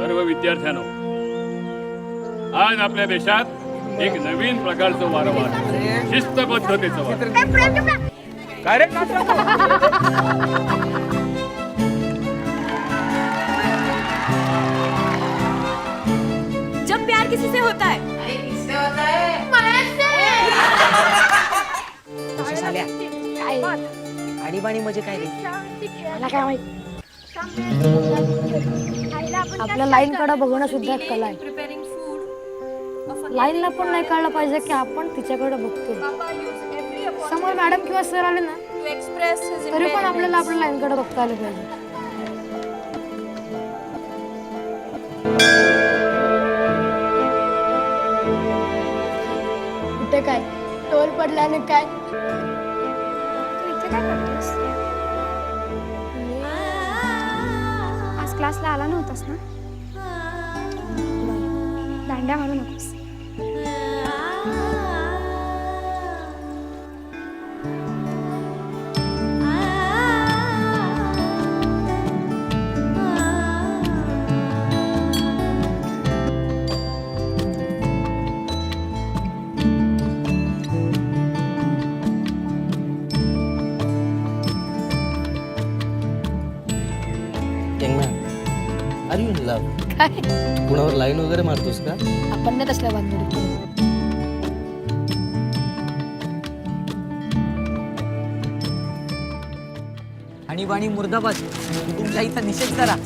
सर्व विद्यार्थ्यांनो, आज आपल्या देशात एक नवीन प्रकारचं वारं वाहत, शिस्तबद्धतेचं वारं. काय रे? जब प्यार किसी से होता है, किससे होता है? आणीबाणी म्हणजे काय रे? मला काय माहित. आपल्या लाईन कडे बघणं सुद्धा एक कला आहे. लाईनला पण नाही कळलं पाहिजे की आपण तिच्याकडे बघतो. समोर मॅडम किंवा सर आले ना तरी पण आपल्याला आपल्या लाईन कडे बघता आलं पाहिजे. कुठे काय टोल पडल्याने काय? काय करतोस? आज क्लासला आला नव्हतास ना? दांड्या घालू नकोस. Are you in love? काय कुणावर लाईन वगैरे मारतोस का? आपण नाही तसल्या बांधून. आणीबाणी मुर्दाबाद. तुमच्या इथं निषेध करा.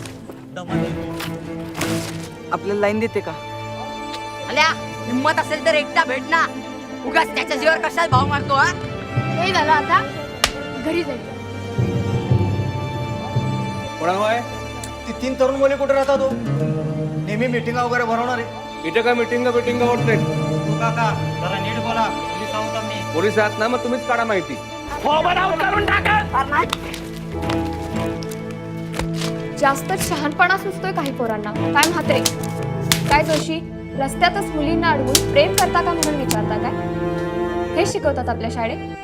आपल्याला लाईन देते का? अल्या हिम्मत असेल तर एकटा भेट ना. उगाच त्याच्या जीवावर कशाला भाव मारतो हा? हे झालं, आता घरी जायचं. कोणामुळे ती 3 तरुण मुले कुठे राहतात तो? नेहमी मीटिंग वगैरे भरवणार आहे. इथं काय मीटिंग होत नाही. तू काका जरा नीट बोला. पोलीस आहोत आम्ही. पोलीस आहात ना, मग तुम्हीच काढा माहिती. जास्त शहाणपणा सुचतोय काही पोरांना. काय म्हात्रे? काय जोशी, रस्त्यातच मुलींना अडवून प्रेम करता का म्हणून विचारता काय? हे शिकवतात आपल्या शाळेत?